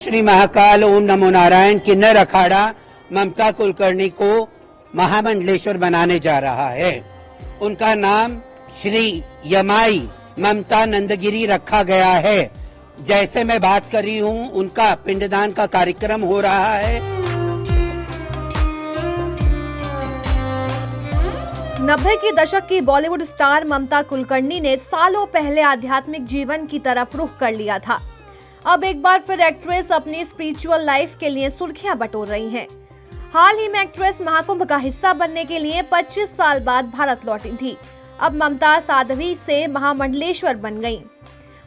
श्री महाकाल ओम नमो नारायण किन्नर अखाड़ा ममता कुलकर्णी को महामंडलेश्वर बनाने जा रहा है। उनका नाम श्री यमाई ममता नंदगिरी रखा गया है। जैसे मैं बात कर रही हूँ उनका पिंडदान का कार्यक्रम हो रहा है। 90 के दशक की बॉलीवुड स्टार ममता कुलकर्णी ने सालों पहले आध्यात्मिक जीवन की तरफ रुख कर लिया था। अब एक बार फिर एक्ट्रेस अपनी स्पिरिचुअल लाइफ के लिए सुर्खियां बटोर रही हैं। हाल ही में एक्ट्रेस महाकुंभ का हिस्सा बनने के लिए 25 साल बाद भारत लौटी थी। अब ममता साध्वी से महामंडलेश्वर बन गईं।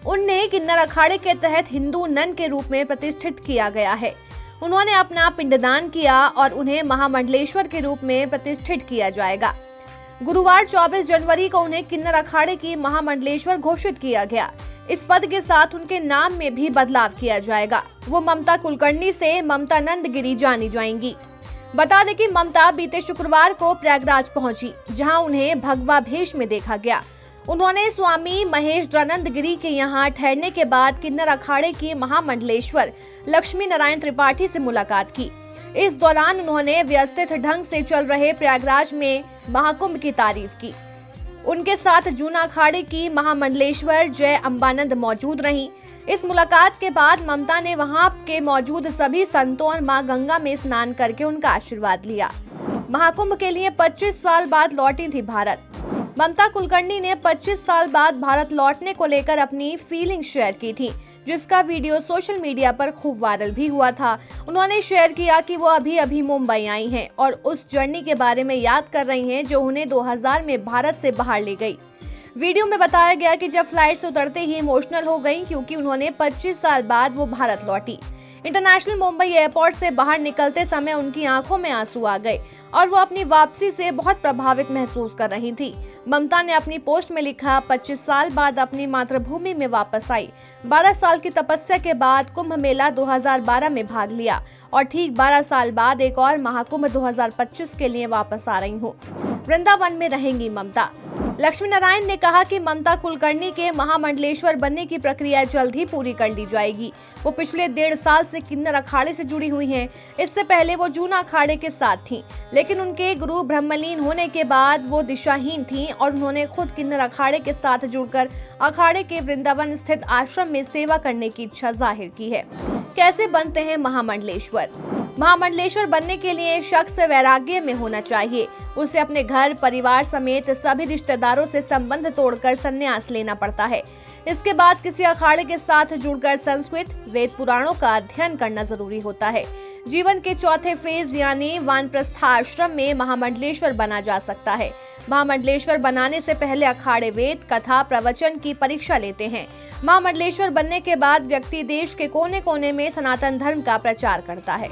उन्हें किन्नर अखाड़े के तहत हिंदू नन के रूप में प्रतिष्ठित किया गया है। उन्होंने अपना पिंडदान किया और उन्हें महामंडलेश्वर के रूप में प्रतिष्ठित किया जाएगा। गुरुवार 24 जनवरी को उन्हें किन्नर अखाड़े की महामंडलेश्वर घोषित किया गया। इस पद के साथ उनके नाम में भी बदलाव किया जाएगा। वो ममता कुलकर्णी से ममता नंदगिरी जानी जाएंगी। बता दें कि ममता बीते शुक्रवार को प्रयागराज पहुंची, जहां उन्हें भगवा भेष में देखा गया। उन्होंने स्वामी महेश्वरानंद गिरी के यहां ठहरने के बाद किन्नर अखाड़े की महामंडलेश्वर लक्ष्मी नारायण त्रिपाठी से मुलाकात की। इस दौरान उन्होंने व्यवस्थित ढंग से चल रहे प्रयागराज में महाकुंभ की तारीफ की। उनके साथ जूना अखाड़े की महामंडलेश्वर जय अम्बानंद मौजूद रहीं। इस मुलाकात के बाद ममता ने वहां के मौजूद सभी संतों और मां गंगा में स्नान करके उनका आशीर्वाद लिया। महाकुंभ के लिए 25 साल बाद लौटी थी भारत। ममता कुलकर्णी ने 25 साल बाद भारत लौटने को लेकर अपनी फीलिंग शेयर की थी, जिसका वीडियो सोशल मीडिया पर खूब वायरल भी हुआ था। उन्होंने शेयर किया कि वो अभी मुंबई आई हैं और उस जर्नी के बारे में याद कर रही हैं जो उन्हें 2000 में भारत से बाहर ले गई। वीडियो में बताया गया कि जब फ्लाइट से उतरते ही इमोशनल हो गई, क्योंकि उन्होंने 25 साल बाद वो भारत लौटी। इंटरनेशनल मुंबई एयरपोर्ट से बाहर निकलते समय उनकी आंखों में आंसू आ गए और वो अपनी वापसी से बहुत प्रभावित महसूस कर रही थी। ममता ने अपनी पोस्ट में लिखा, 25 साल बाद अपनी मातृभूमि में वापस आई। 12 साल की तपस्या के बाद कुंभ मेला 2012 में भाग लिया और ठीक 12 साल बाद एक और महाकुंभ 2025 के लिए वापस आ रही हूँ। वृंदावन में रहेंगी ममता। लक्ष्मी नारायण ने कहा कि ममता कुलकर्णी के महामंडलेश्वर बनने की प्रक्रिया जल्द ही पूरी कर ली जाएगी। वो पिछले 1.5 साल से किन्नर अखाड़े से जुड़ी हुई हैं। इससे पहले वो जूना अखाड़े के साथ थीं, लेकिन उनके गुरु ब्रह्मलीन होने के बाद वो दिशाहीन थीं और उन्होंने खुद किन्नर अखाड़े के साथ जुड़कर अखाड़े के वृंदावन स्थित आश्रम में सेवा करने की इच्छा जाहिर की है। कैसे बनते हैं महामंडलेश्वर? महामंडलेश्वर बनने के लिए शख्स वैराग्य में होना चाहिए। उसे अपने घर परिवार समेत सभी रिश्तेदारों से संबंध तोड़कर संन्यास लेना पड़ता है। इसके बाद किसी अखाड़े के साथ जुड़कर संस्कृत वेद पुराणों का अध्ययन करना जरूरी होता है। जीवन के चौथे फेज यानी वानप्रस्थाश्रम में महामंडलेश्वर बना जा सकता है। महामंडलेश्वर बनाने से पहले अखाड़े वेद कथा प्रवचन की परीक्षा लेते हैं। महामंडलेश्वर बनने के बाद व्यक्ति देश के कोने कोने में सनातन धर्म का प्रचार करता है।